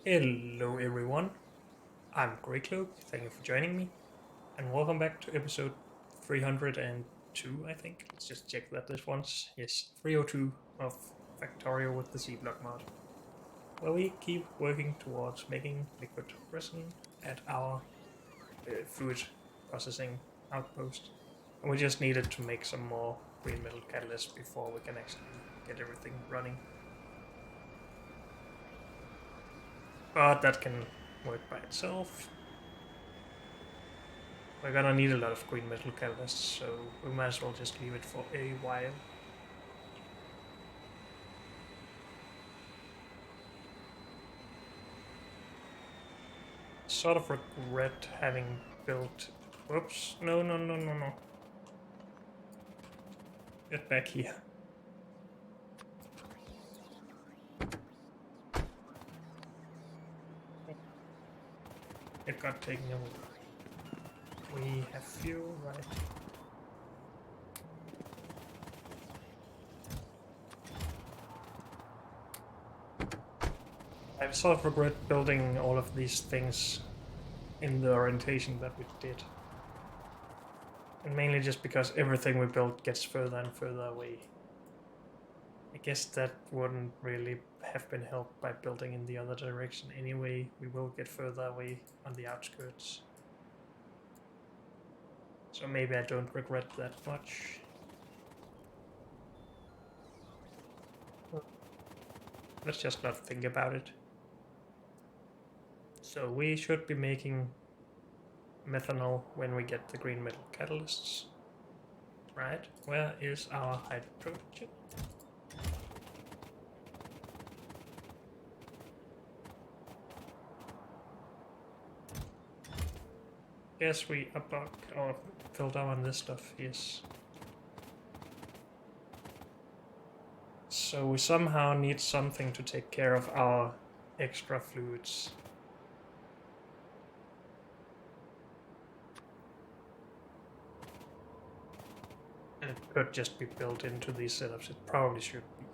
Hello everyone, I'm Greycloak, thank you for joining me, and welcome back to episode 302, I think. Let's just check that this once. Yes, 302 of Factorio with the C-Block mod, where we keep working towards making liquid resin at our fluid processing outpost. And we just needed to make some more green metal catalyst before we can actually get everything running. But that can work by itself. We're gonna need a lot of green metal catalysts, so we might as well just leave it for a while. Sort of regret having built... Whoops, no. Get back here. It got taken away. We have fuel, right? I sort of regret building all of these things in the orientation that we did. And mainly just because everything we built gets further and further away. I guess that wouldn't really have been helped by building in the other direction anyway. We will get further away on the outskirts. So maybe I don't regret that much. Let's just not think about it. So we should be making methanol when we get the green metal catalysts. Right? Where is our hydrogen? Yes, we unlocked or filled down on this stuff, yes. So we somehow need something to take care of our extra fluids. And it could just be built into these setups, it probably should be.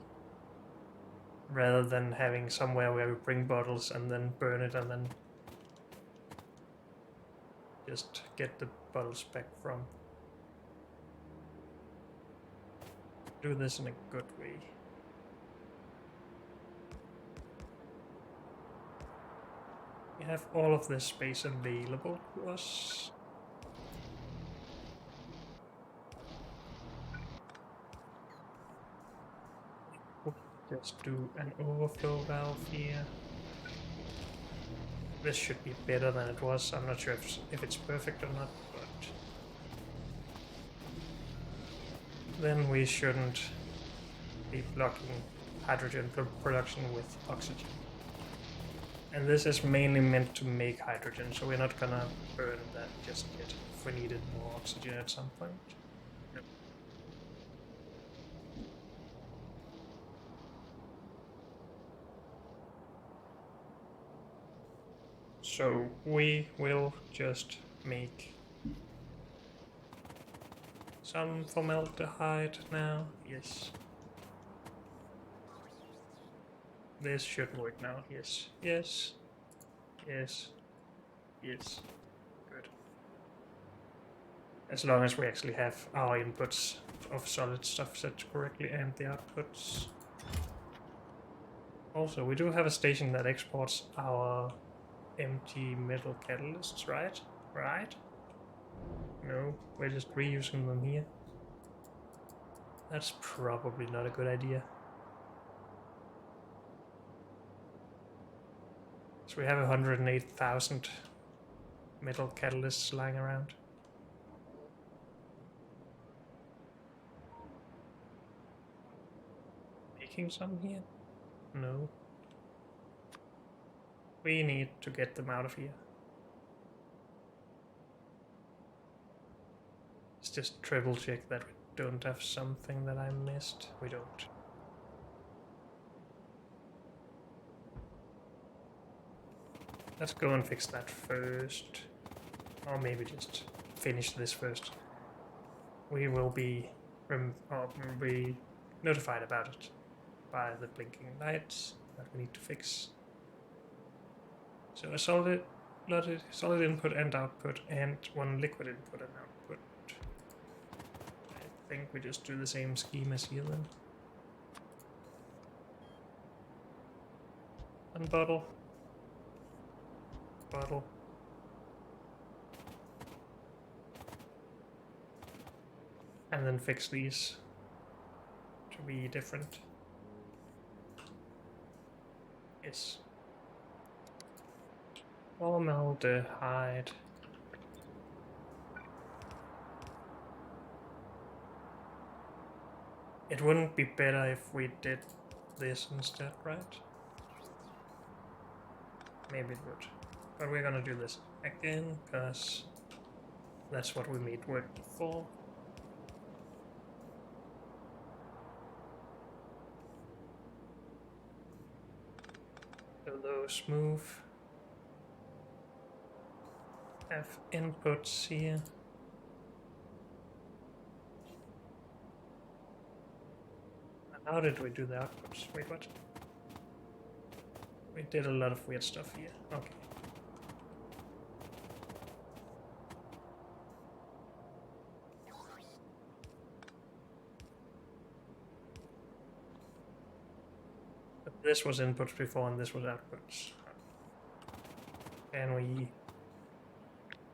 Rather than having somewhere where we bring bottles and then burn it and then just get the bottles back from. Do this in a good way. We have all of this space available to us. Just do an overflow valve here. This should be better than it was. I'm not sure if it's perfect or not, but then we shouldn't be blocking hydrogen production with oxygen. And this is mainly meant to make hydrogen, so we're not gonna burn that just yet if we needed more oxygen at some point. Yep. So we will just make some formaldehyde now. Yes. This should work now. Yes. Yes. Yes. Yes. Good. As long as we actually have our inputs of solid stuff set correctly and the outputs. Also, we do have a station that exports our empty metal catalysts, right? Right? No, we're just reusing them here. That's probably not a good idea. So we have 108,000 metal catalysts lying around. Making some here? No. We need to get them out of here. Let's just triple check that we don't have something that I missed. We don't. Let's go and fix that first. Or maybe just finish this first. We will be notified about it by the blinking lights that we need to fix. So a solid input and output, and one liquid input and output. I think we just do the same scheme as here then. One bottle. Bottle. And then fix these to be different. Yes. Formaldehyde. It wouldn't be better if we did this instead, right? Maybe it would. But we're gonna do this again, because that's what we made work before. So those move. Have inputs here. How did we do the outputs? Wait, what? We did a lot of weird stuff here. Okay. But this was inputs before and this was outputs. Can we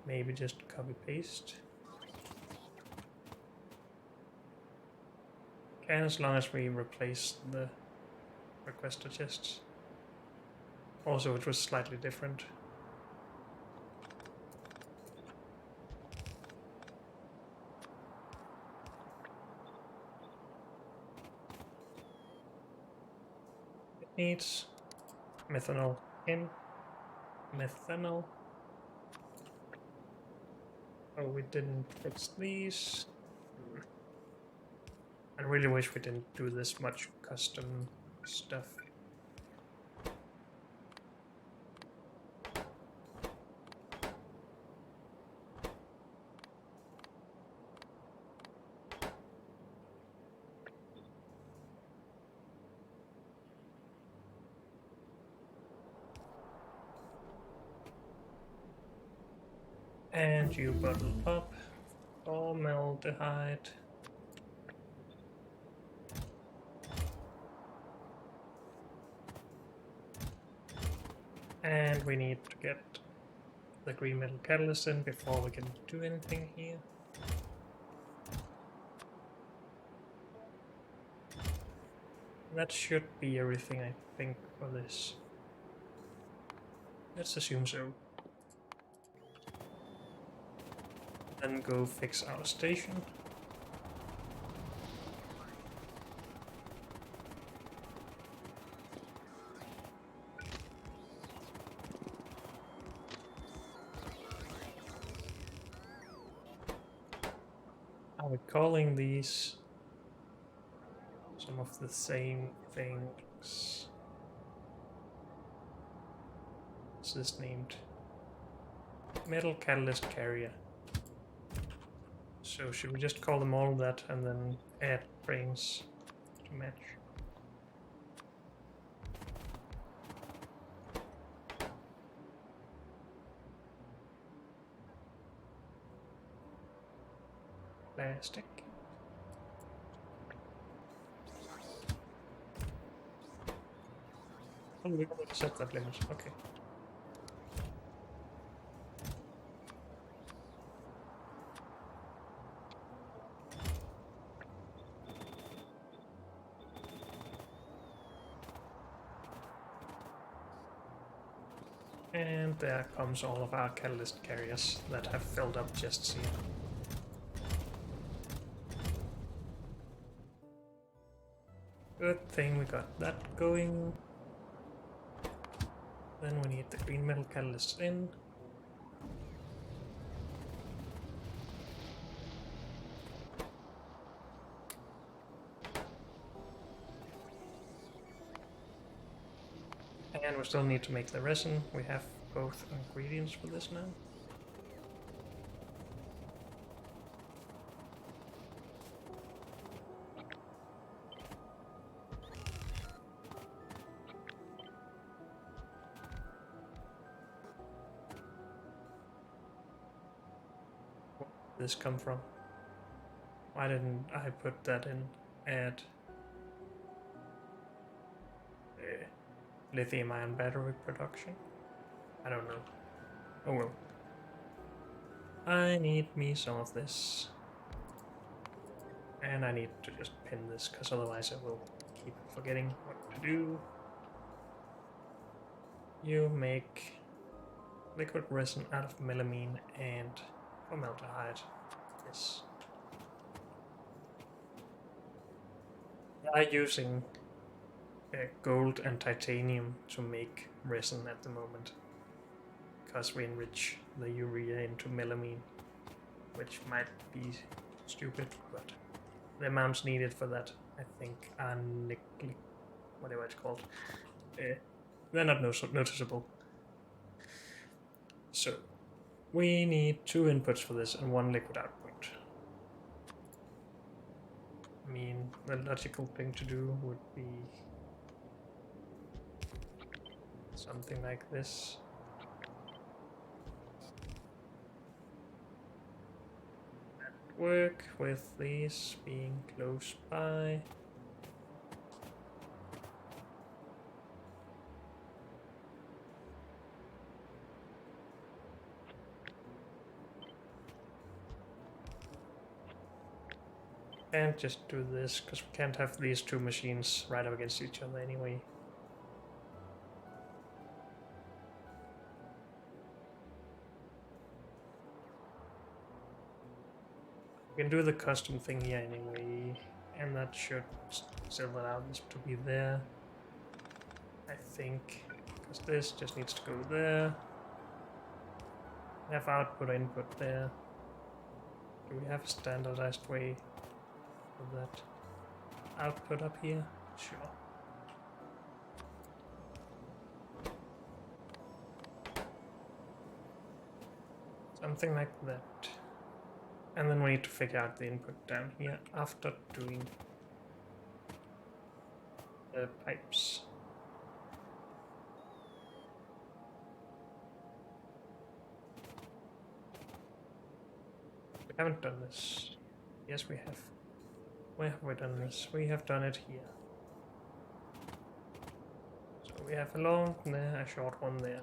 maybe just copy paste? Can, as long as we replace the requester chests. Also, it was slightly different. It needs methanol in. Methanol. Oh, we didn't fix these. I really wish we didn't do this much custom stuff. And you bottle up formaldehyde. And we need to get the green metal catalyst in before we can do anything here. That should be everything, I think, for this. Let's assume so. Then go fix our station. Are we calling these some of the same things? What's this named? Metal catalyst carrier. So should we just call them all that and then add frames to match? Plastic. Oh, we're going to set that limit. Okay. And there comes all of our catalyst carriers that have filled up chests here. Good thing we got that going. Then we need the green metal catalyst in. And we still need to make the resin. We have both ingredients for this now. this come from? Why didn't I put that in? Add lithium-ion battery production? I don't know. Oh well. I need me some of this. And I need to just pin this, because otherwise I will keep forgetting what to do. You make liquid resin out of melamine and formaldehyde. Yes. We are using gold and titanium to make resin at the moment, because we enrich the urea into melamine, which might be stupid, but the amounts needed for that, I think, are whatever it's called. They're not noticeable. So we need 2 inputs for this and 1 liquid output. I mean, the logical thing to do would be something like this. Work with these being close by. Can't just do this, because we can't have these 2 machines right up against each other anyway. We can do the custom thing here anyway, and that should still allow this to be there, I think, because this just needs to go there. We have output input there. Do we have a standardized way of that output up here? Sure. Something like that. And then we need to figure out the input down here after doing the pipes. We haven't done this. Yes, we have. Where have we done this? We have done it here. So we have a long one there, a short one there.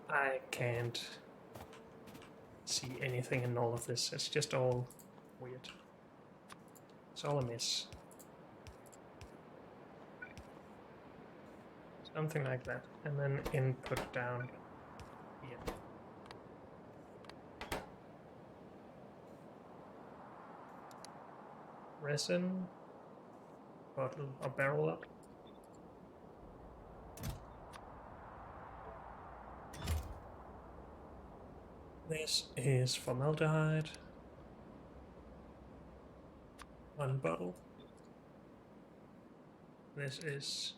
I can't see anything in all of this. It's just all weird. It's all a mess. Something like that. And then input down here. Resin. Bottle or barrel up. This is formaldehyde. 1 bottle. This is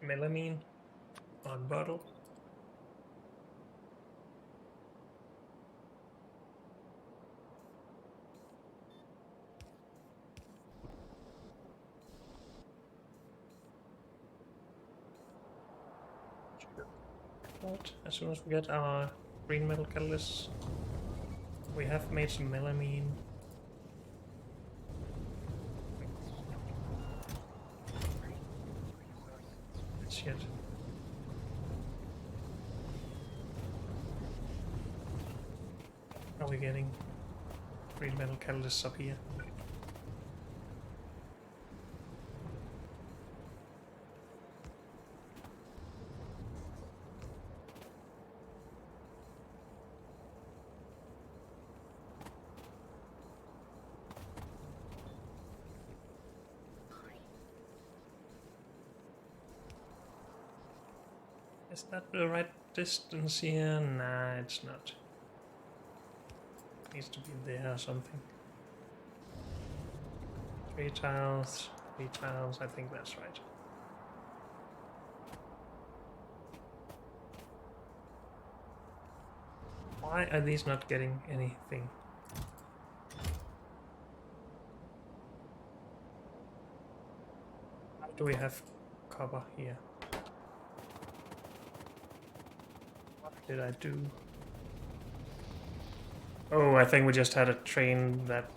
melamine. 1 bottle. As soon as we get our green metal catalysts, we have made some melamine. Shit. Are we getting green metal catalysts up here? Is that the right distance here? Nah, it's not. It needs to be there or something. 3 tiles, 3 tiles, I think that's right. Why are these not getting anything? Do we have copper here? What did I do? Oh, I think we just had a train that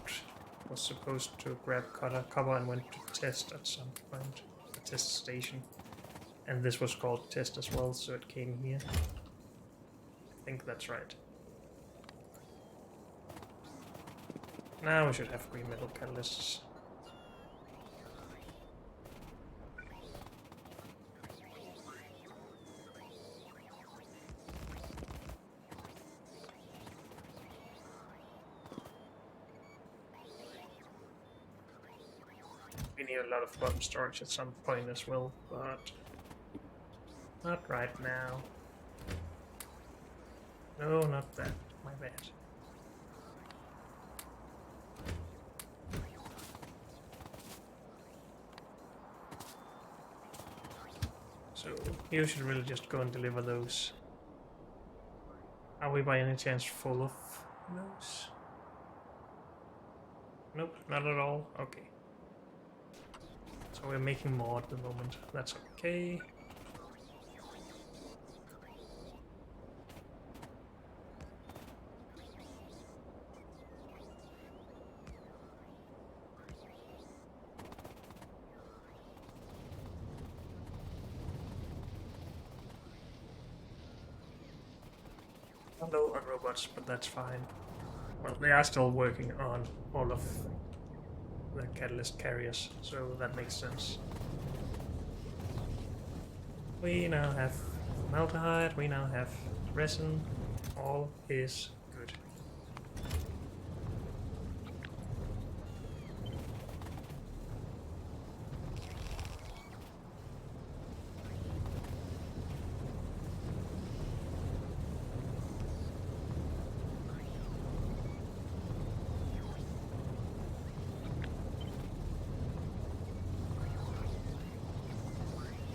was supposed to grab copper and went to test at some point. A test station. And this was called test as well, so it came here. I think that's right. Now we should have green metal catalysts. We need a lot of bottom storage at some point as well, but not right now. No, not that. My bad. So you should really just go and deliver those. Are we by any chance full of those? Nope, not at all. Okay. So we're making more at the moment. That's okay. Low on robots, but that's fine. Well, they are still working on all of the catalyst carriers, so that makes sense. We now have formaldehyde, we now have resin, all is good.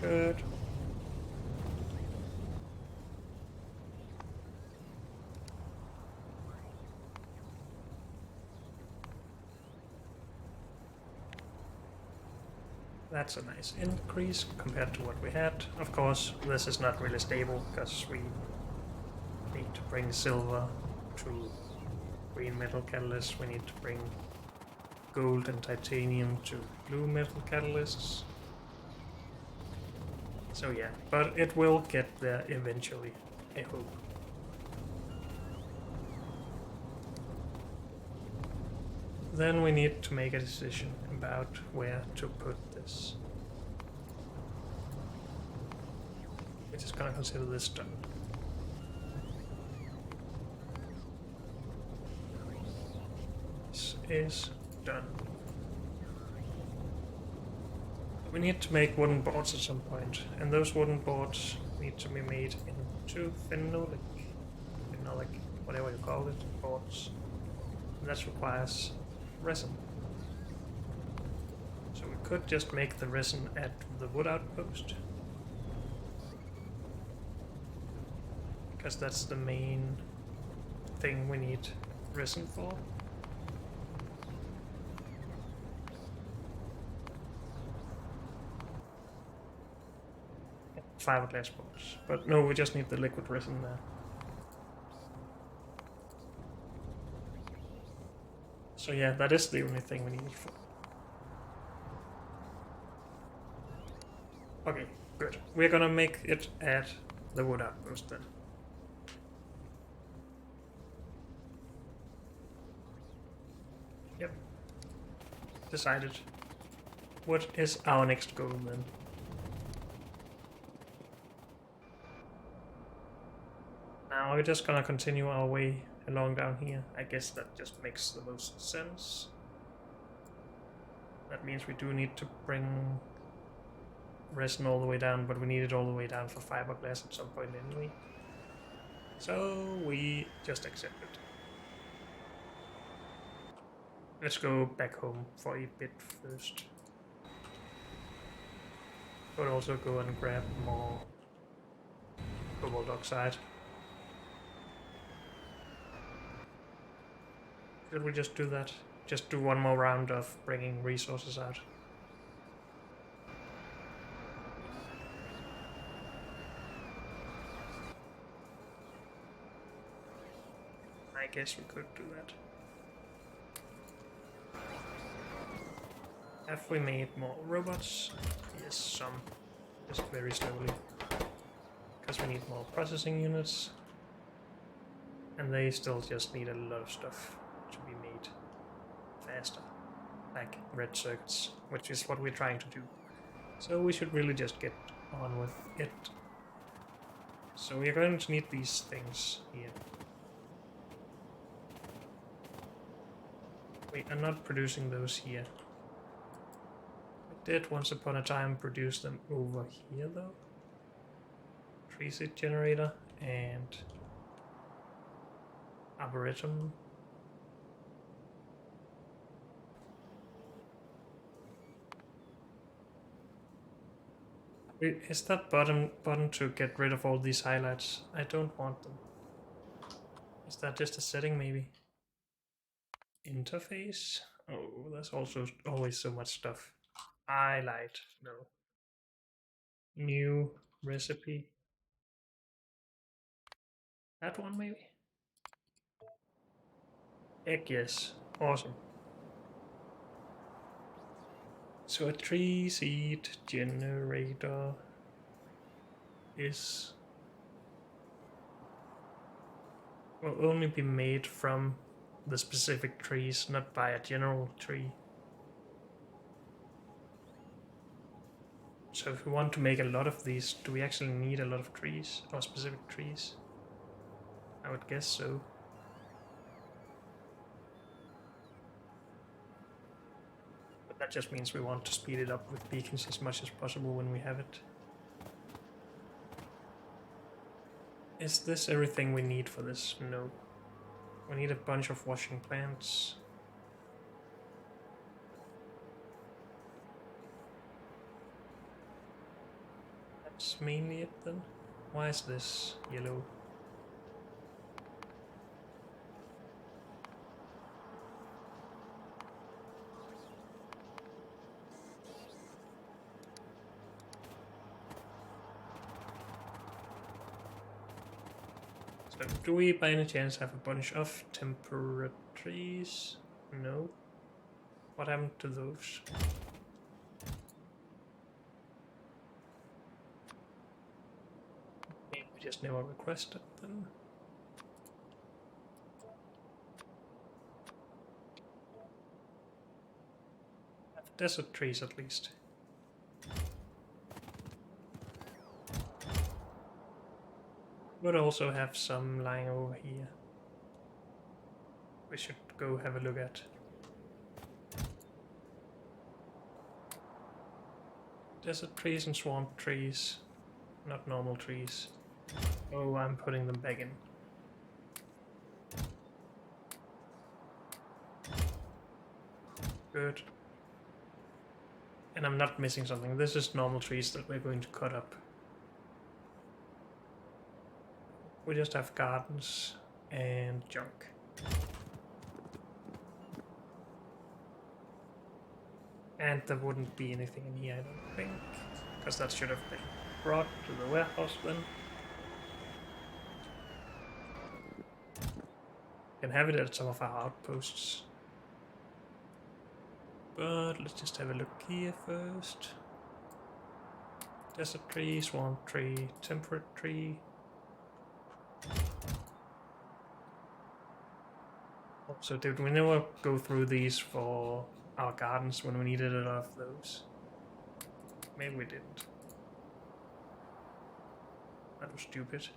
Good. That's a nice increase compared to what we had. Of course, this is not really stable because we need to bring silver to green metal catalysts. We need to bring gold and titanium to blue metal catalysts. So yeah, but it will get there eventually, I hope. Then we need to make a decision about where to put this. We're just gonna consider this done. This is done. We need to make wooden boards at some point, and those wooden boards need to be made into phenolic, whatever you call it, boards. And that requires resin. So we could just make the resin at the wood outpost, because that's the main thing we need resin for. Fiberglass boards, but no, we just need the liquid resin there. So yeah, that is the only thing we need it for. Okay, good. We're gonna make it at the wood outpost then. Yep. Decided. What is our next goal then? Now we're just gonna continue our way along down here. I guess that just makes the most sense. That means we do need to bring resin all the way down, but we need it all the way down for fiberglass at some point anyway. So we just accept it. Let's go back home for a bit first. But also go and grab more cobalt oxide. Should we just do that? Just do one more round of bringing resources out. I guess we could do that. Have we made more robots? Yes, some. Just very slowly. Because we need more processing units. And they still just need a lot of stuff to be made faster. Like red circuits, which is what we're trying to do. So we should really just get on with it. So we're going to need these things here. We are not producing those here. We did once upon a time produce them over here though. Tree seed generator and arboretum. Is that button to get rid of all these highlights? I don't want them. Is that just a setting maybe? Interface? Oh, there's also always so much stuff. Highlight, no. New recipe. That one maybe? Heck yes. Awesome. So a tree seed generator will only be made from the specific trees, not by a general tree. So if we want to make a lot of these, do we actually need a lot of trees or specific trees? I would guess so. But that just means we want to speed it up with beacons as much as possible when we have it. Is this everything we need for this? No. We need a bunch of washing plants. That's mainly it then. Why is this yellow? So do we by any chance have a bunch of temperate trees? No. What happened to those? Maybe we just never requested them. Have desert trees at least. Would also have some lying over here. We should go have a look at. Desert trees and swamp trees, not normal trees. Oh, I'm putting them back in. Good. And I'm not missing something. This is normal trees that we're going to cut up. We just have gardens and junk. And there wouldn't be anything in here, I don't think. Because that should have been brought to the warehouse then. Can have it at some of our outposts. But let's just have a look here first. Desert tree, swamp tree, temperate tree. So did we never go through these for our gardens when we needed a lot of those? Maybe we didn't. That was stupid.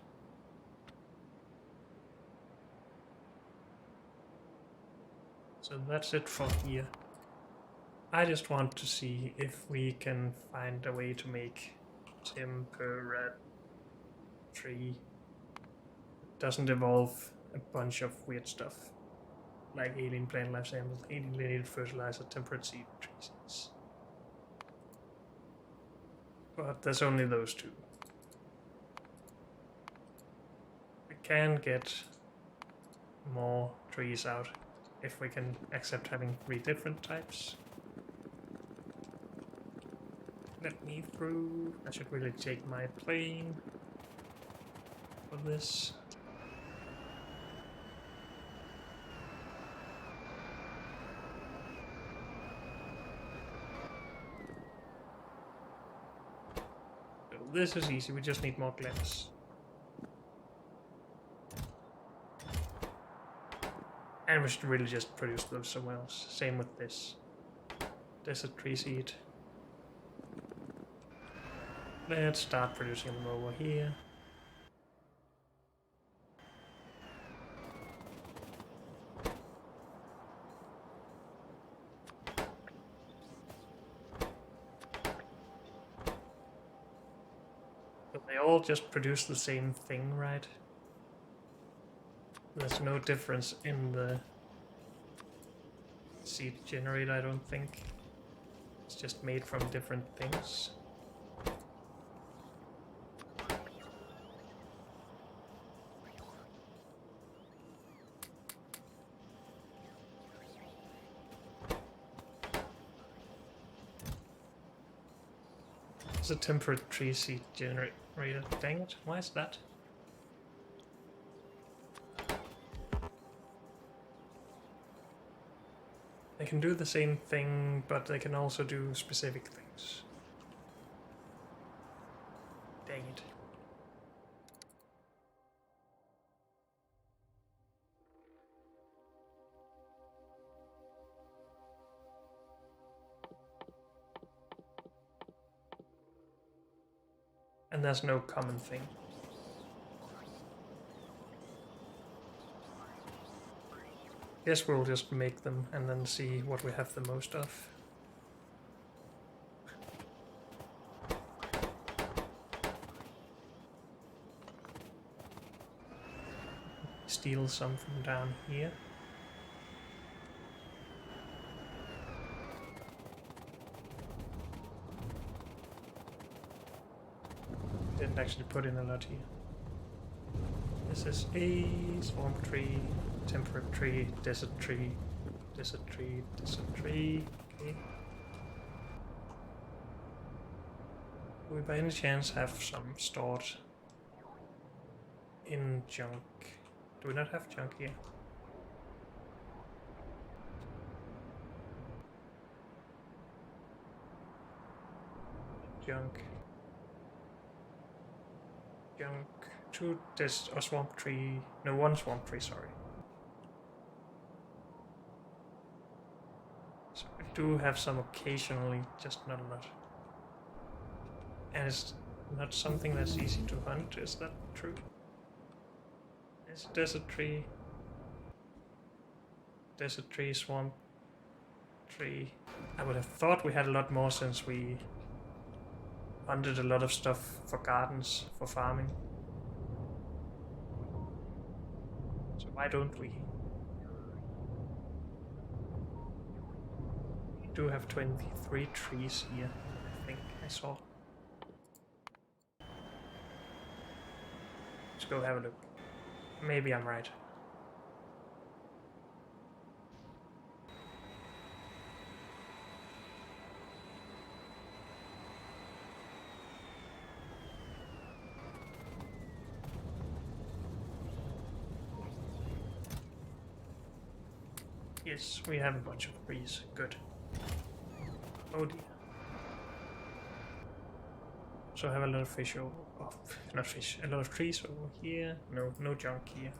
So that's it for here. I just want to see if we can find a way to make temperate tree. It doesn't involve a bunch of weird stuff. Like alien plant life samples, alienated fertilizer, temperate seed trees. But there's only those two. We can get more trees out if we can accept having 3 different types. Let me through. I should really take my plane for this. this is easy, we just need more glass. And we should really just produce those somewhere else. Same with this. Desert tree seed. Let's start producing them over here. But they all just produce the same thing, right? There's no difference in the seed generator, I don't think. It's just made from different things. It's a temperate tree seed generator. Dang it, why is that? They can do the same thing, but they can also do specific things. Dang it. And there's no common thing. Guess we'll just make them and then see what we have the most of. Steal some from down here. Didn't actually put in a lot here. This is a swamp tree, temperate tree, desert tree, desert tree, desert tree. Okay. Do we by any chance have some stored in junk? Do we not have junk here? Junk. Junk. Two a swamp tree. No, one swamp tree, sorry. So we do have some occasionally, just not a lot. And it's not something that's easy to hunt, is that true? It's a desert tree. Desert tree, swamp tree. I would have thought we had a lot more since we hunted a lot of stuff for gardens, for farming. So why don't we? We do have 23 trees here, I think I saw. Let's go have a look. Maybe I'm right. Yes, we have a bunch of trees. Good. Oh dear. So I have a lot of fish over... Oh, not fish. A lot of trees over here. No, no junk here.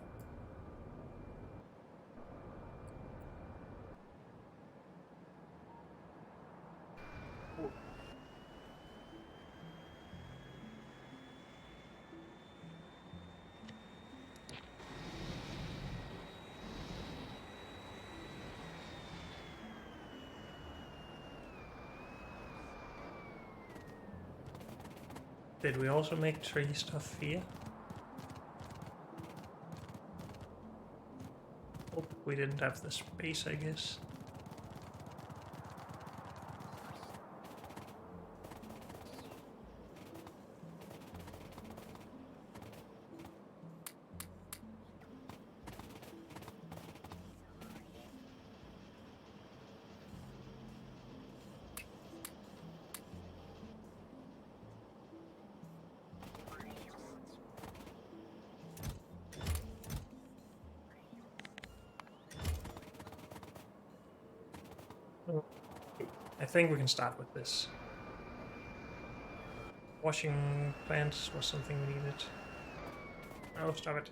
Did we also make tree stuff here? Oh, we didn't have the space, I guess. I think we can start with this. Washing plants was something we needed. Oh, stop it.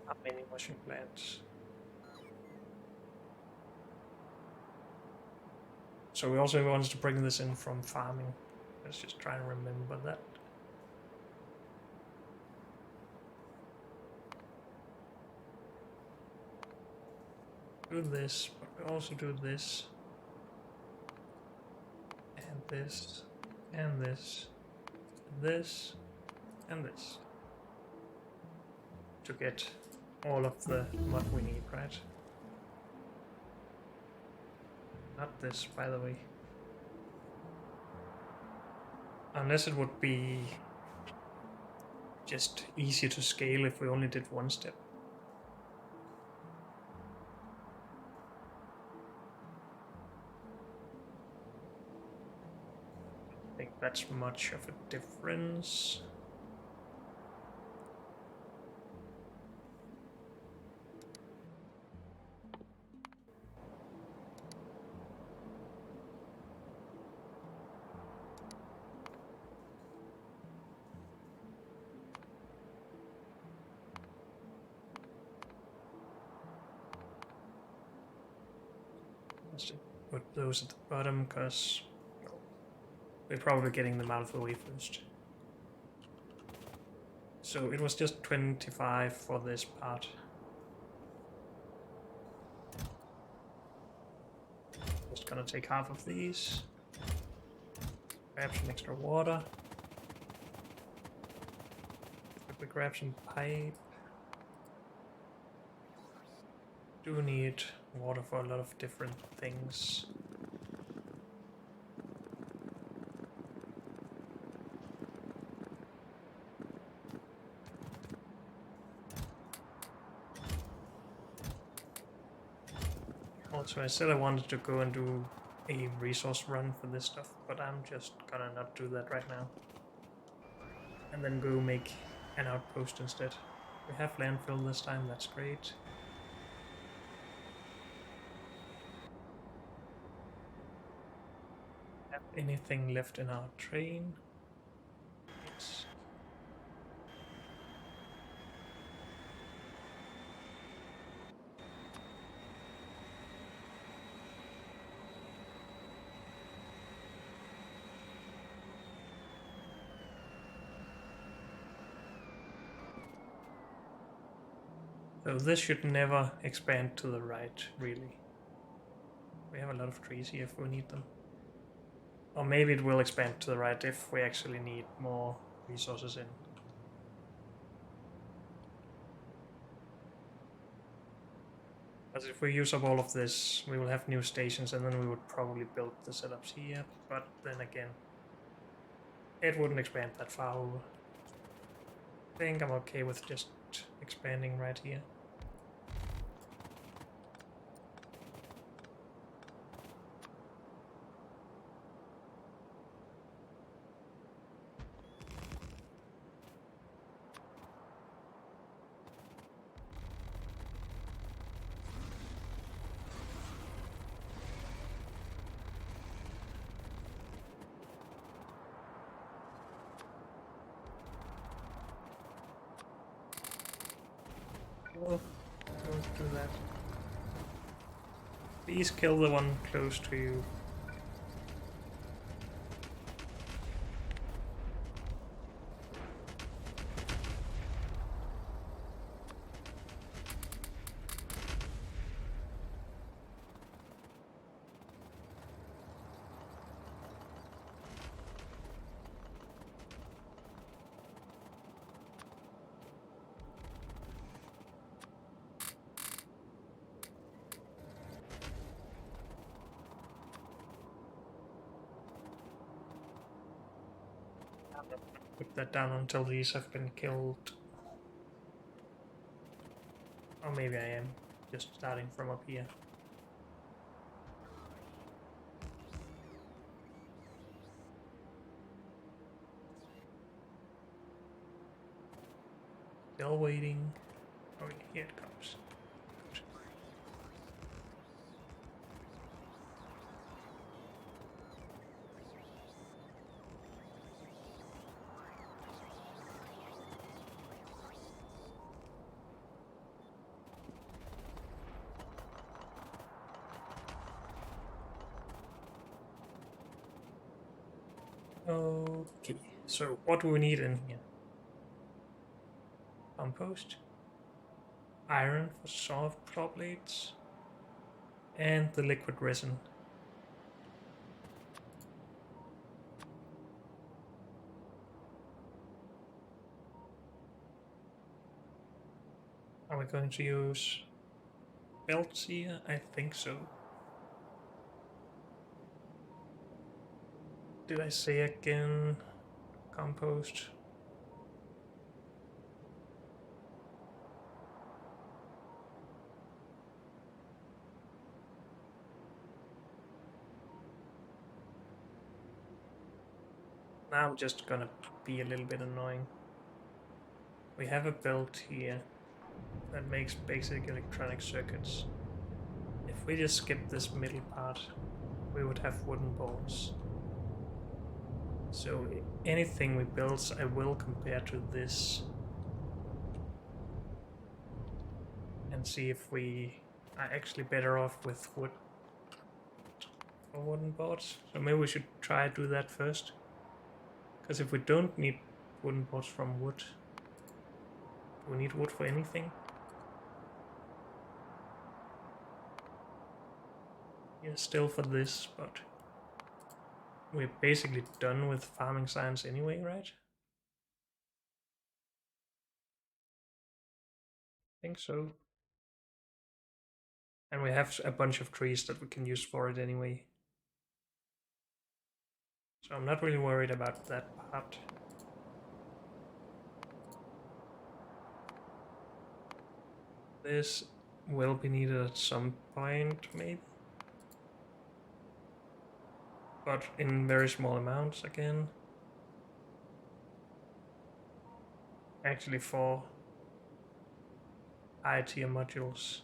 Not many washing plants. So we also wanted to bring this in from farming. Let's just try and remember that. Do this, but we also do this. And this. And this. And this. And this. To get all of the mud we need, right? Not this, by the way. Unless it would be just easier to scale if we only did one step. I think that's much of a difference. Put those at the bottom because we're probably getting them out of the way first. So it was just 25 for this part. Just gonna take half of these. Grab some extra water. We grab some pipe. Do need water for a lot of different things. Also, I said I wanted to go and do a resource run for this stuff, but I'm just gonna not do that right now. And then go make an outpost instead. We have landfill this time, that's great. Have anything left in our train? Yes. So this should never expand to the right, really. We have a lot of trees here if we need them. Or maybe it will expand to the right if we actually need more resources in. But if we use up all of this, we will have new stations and then we would probably build the setups here. But then again, it wouldn't expand that far over. I think I'm okay with just expanding right here. Well, don't do that. Please kill the one close to you. Put that down until these have been killed. Or maybe I am just starting from up here. Still waiting. Oh, here it comes. Good. Okay, so what do we need in here? Compost, iron for saw blades, and the liquid resin. Are we going to use belts here? I think so. Did I say again? Compost. Now I'm just gonna be a little bit annoying. We have a belt here that makes basic electronic circuits. If we just skip this middle part, we would have wooden boards. So anything we build, I will compare to this and see if we are actually better off with wood or wooden boards. So maybe we should try to do that first. Because if we don't need wooden boards from wood, do we need wood for anything? Yeah, still for this, but we're basically done with farming science anyway, right? I think so. And we have a bunch of trees that we can use for it anyway. So I'm not really worried about that part. This will be needed at some point, maybe. But in very small amounts again. Actually for high tier modules.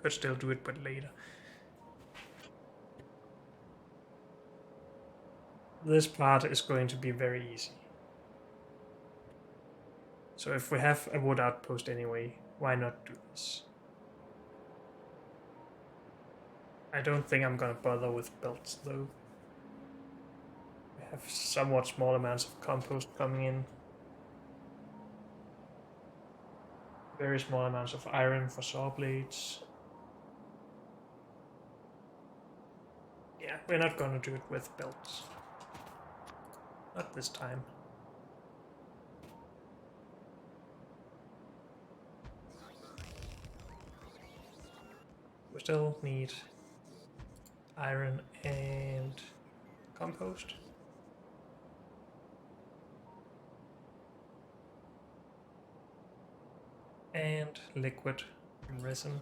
Could still do it, but later. This part is going to be very easy. So if we have a wood outpost anyway, why not do this? I don't think I'm gonna bother with belts though. We have somewhat small amounts of compost coming in. Very small amounts of iron for saw blades. Yeah, we're not gonna do it with belts. Not this time. We still need iron and compost. And liquid resin.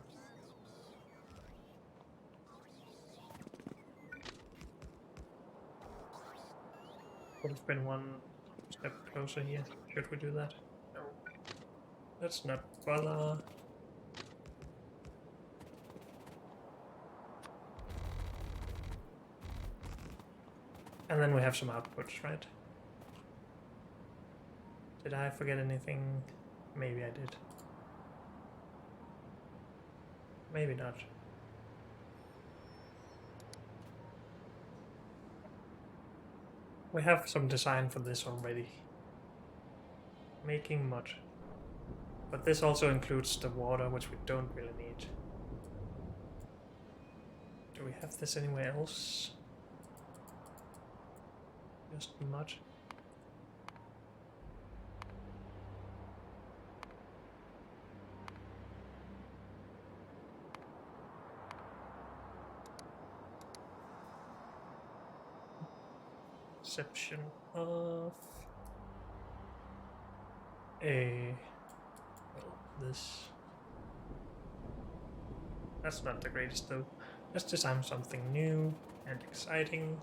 Would have been one step closer here. Should we do that? No. Let's not bother. And then we have some outputs, right? Did I forget anything? Maybe I did. Maybe not. We have some design for this already. Making mud. But this also includes the water, which we don't really need. Do we have this anywhere else? Just mud. Exception of this. That's not the greatest though. Let's design something new and exciting.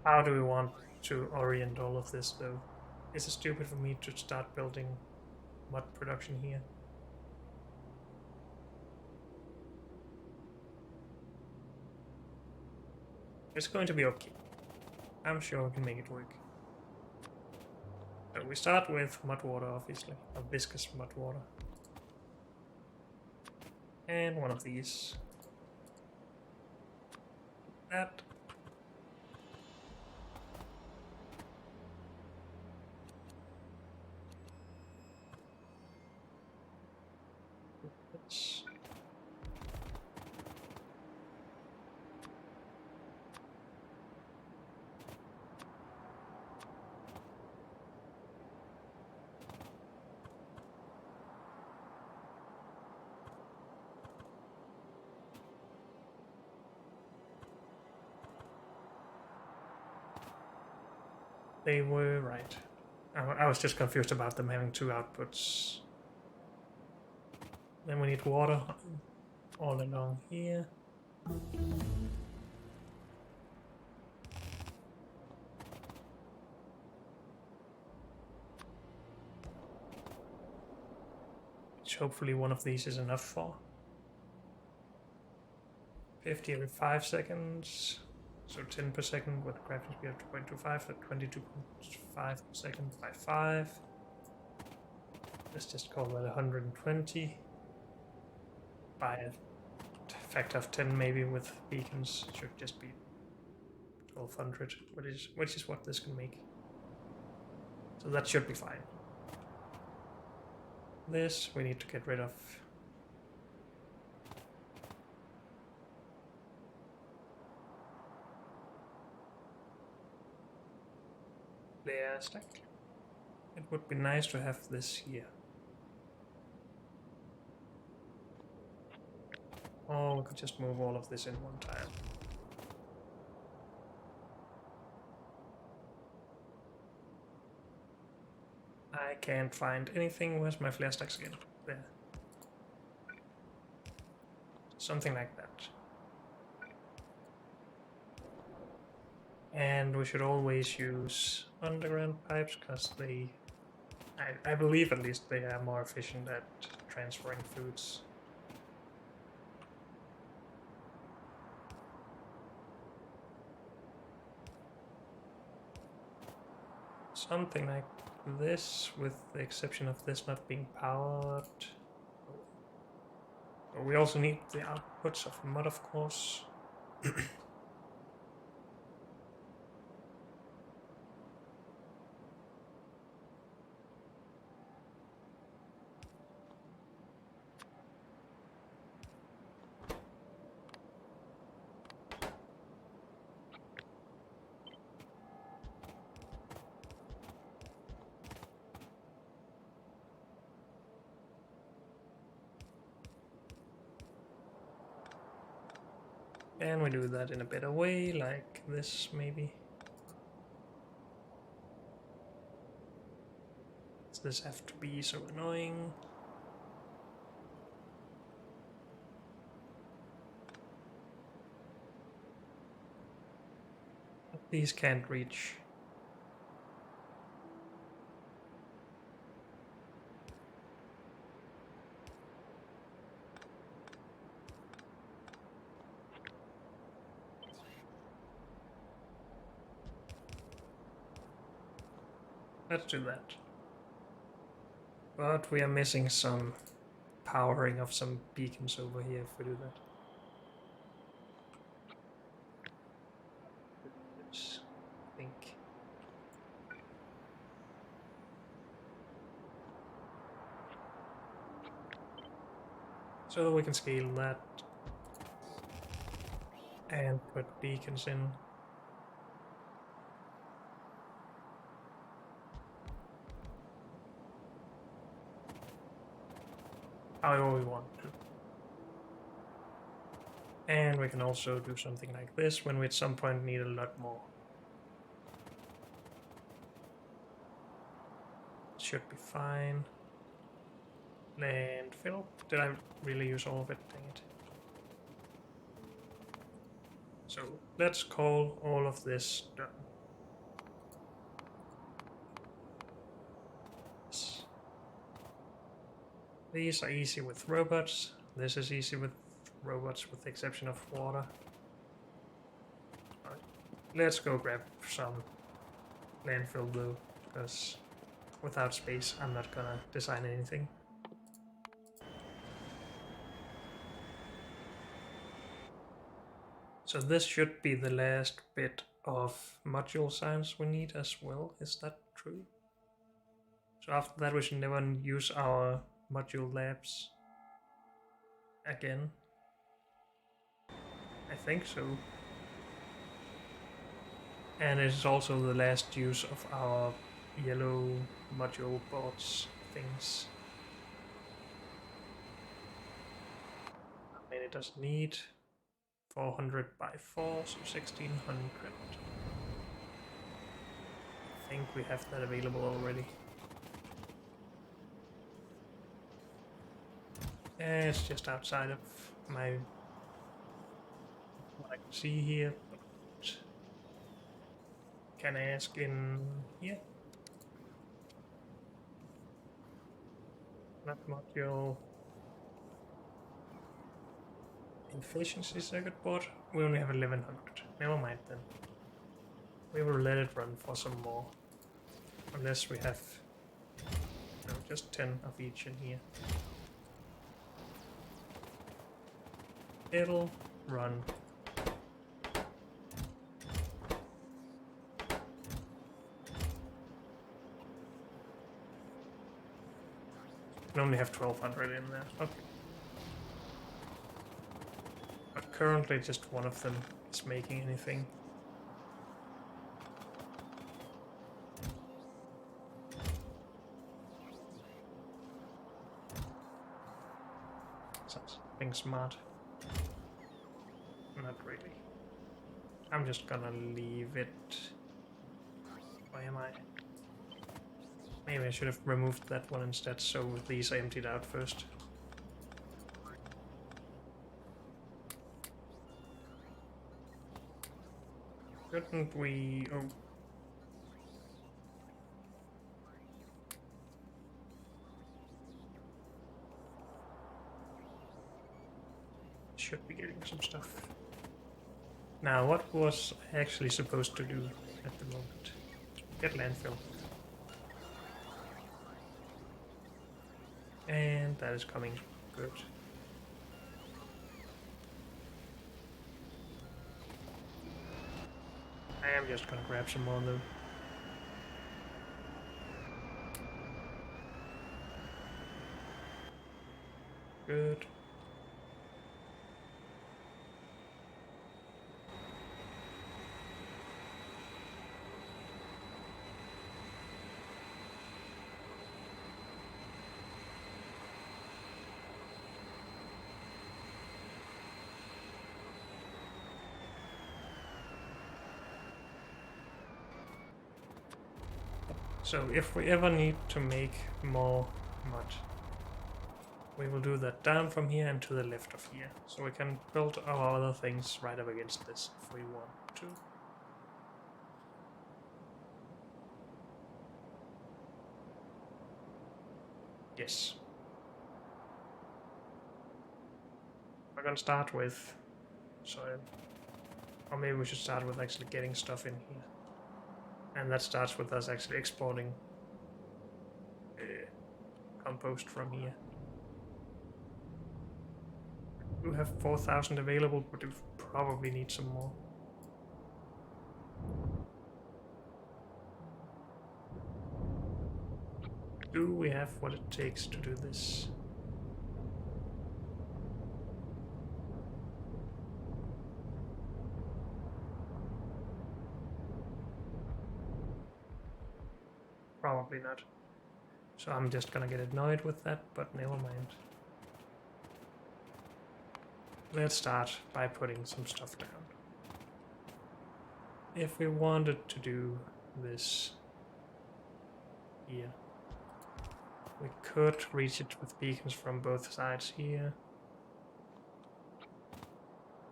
How do we want to orient all of this though? Is it stupid for me to start building mud production here? It's going to be okay. I'm sure we can make it work. So we start with mud water, obviously, or viscous mud water. And one of these. That. This. They were right. I was just confused about them having two outputs. Then we need water all along here. Which hopefully one of these is enough for. 50 every 5 seconds. So 10 per second with a crafting speed of 2.25 at 22.5 per second by 5. Let's just call that 120 by a factor of 10 maybe with beacons. It should just be 1200, which is what this can make. So that should be fine. This we need to get rid of. Layer stack. It would be nice to have this here. Or we could just move all of this in one tile. I can't find anything. Where's my flare stacks again? There. Something like that. And we should always use underground pipes because I believe at least they are more efficient at transferring foods. Something like this, with the exception of this not being powered. But we also need the outputs of mud, of course. And we do that in a better way, like this maybe. Does this have to be so annoying? But these can't reach. Let's do that. But we are missing some powering of some beacons over here if we do that. I think. So we can scale that and put beacons in. However we want to. And we can also do something like this when we at some point need a lot more. Should be fine. Landfill. Did I really use all of it? Dang it. So let's call all of this done. These are easy with robots. This is easy with robots with the exception of water. Let's go grab some landfill though, because without space I'm not gonna design anything. So this should be the last bit of module science we need as well, is that true? So after that we should never use our module labs again. I think so. And it is also the last use of our yellow module boards things. I mean, it does need 400 by 4, so 1600. I think we have that available already. It's just outside of my what I can see here, but can I ask in here? Not module efficiency circuit board. We only have 1100. Never mind then. We will let it run for some more. Unless we have no, just 10 of each in here. It'll run. We only have 1200 in there. Okay. But currently just one of them is making anything. Something smart. Not really. I'm just gonna leave it. Why am I? Maybe I should have removed that one instead, so these are emptied out first. Couldn't we... Oh. Should be getting some stuff. Now, what was I actually supposed to do at the moment? Get landfill. And that is coming. Good. I am just gonna grab some more though. Good. So if we ever need to make more mud, we will do that down from here and to the left of here. So we can build our other things right up against this if we want to. Yes. We're gonna start with soil. Or maybe we should start with actually getting stuff in here. And that starts with us actually exporting compost from here. We have 4,000 available, but we probably need some more. Do we have what it takes to do this? Probably not. So I'm just gonna get annoyed with that, but never mind. Let's start by putting some stuff down. If we wanted to do this here, we could reach it with beacons from both sides here.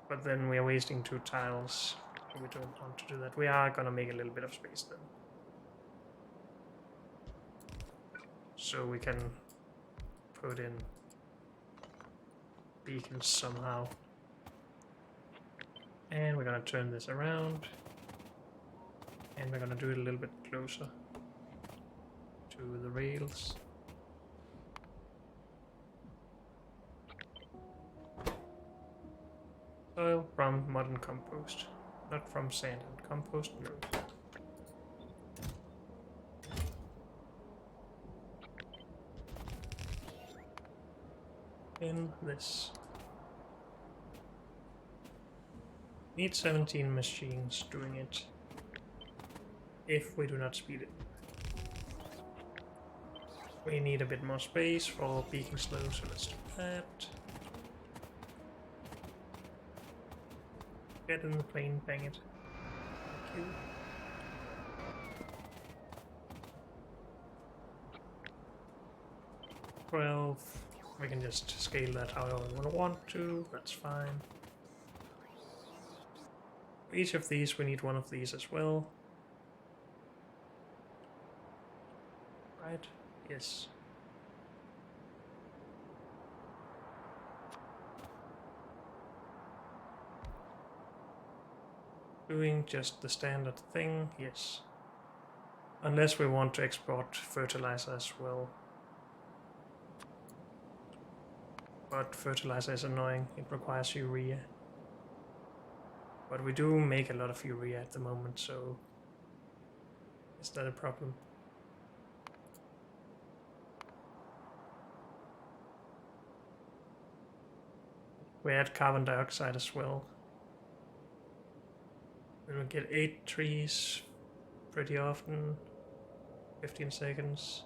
But then we are wasting 2 tiles. We don't want to do that. We are gonna make a little bit of space then. So we can put in beacons somehow. And we're gonna turn this around. And we're gonna do it a little bit closer to the rails. Soil from mud and compost, not from sand and compost, no. In this. Need 17 machines doing it, if we do not speed it. We need a bit more space for beacon slow, so let's do that. Get in the plane, bang it. Thank you. We can just scale that however we want to, that's fine. For each of these we need one of these as well. Right? Yes. Doing just the standard thing, yes. Unless we want to export fertilizer as well. But fertilizer is annoying, it requires urea. But we do make a lot of urea at the moment, so is that a problem? We add carbon dioxide as well. Then we get 8 trees pretty often, 15 seconds,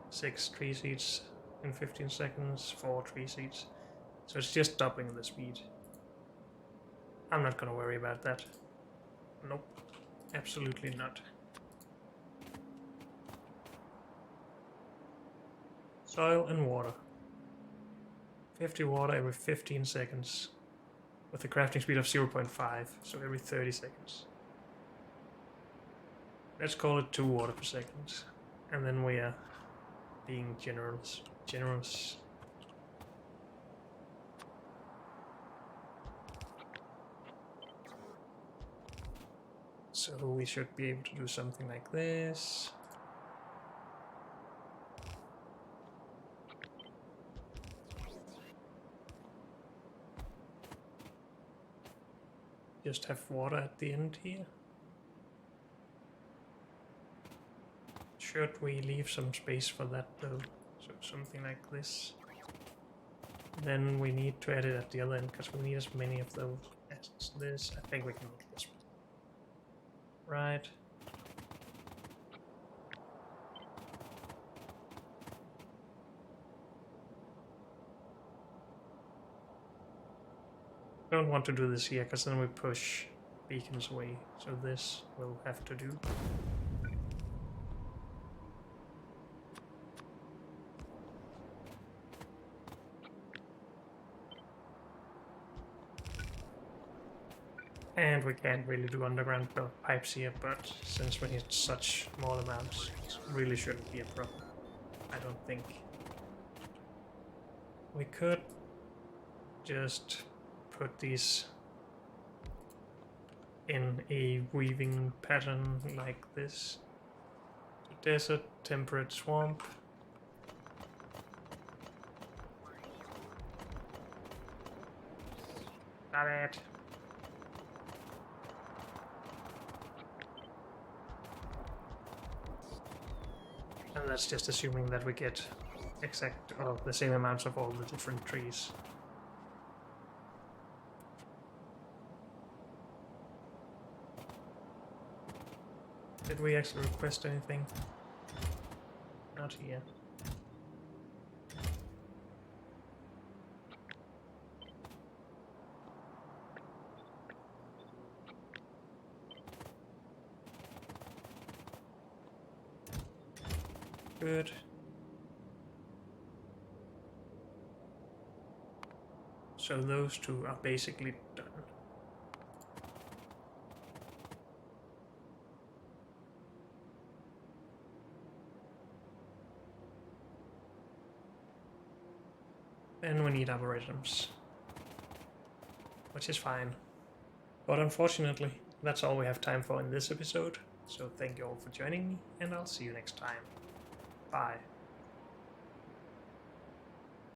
6 tree seeds in 15 seconds, 4 tree seeds. So it's just doubling the speed. I'm not gonna worry about that. Nope, absolutely not. Soil and water. 50 water every 15 seconds with a crafting speed of 0.5, so every 30 seconds. Let's call it 2 water per second, and then we are being generous. So we should be able to do something like this. Just have water at the end here. Should we leave some space for that though? So something like this. Then we need to add it at the other end because we need as many of those as this. I think we can make this. Right. Don't want to do this here because then we push beacons away. So this will have to do. And we can't really do underground pipes here, but since we need such small amounts, it really shouldn't be a problem. I don't think. We could just put these in a weaving pattern like this. Desert, temperate swamp. Got it. And that's just assuming that we get exact or the same amounts of all the different trees. Did we actually request anything? Not here. Good. So those two are basically done. Then we need algorithms, which is fine. But unfortunately, that's all we have time for in this episode. So thank you all for joining me, and I'll see you next time. Bye.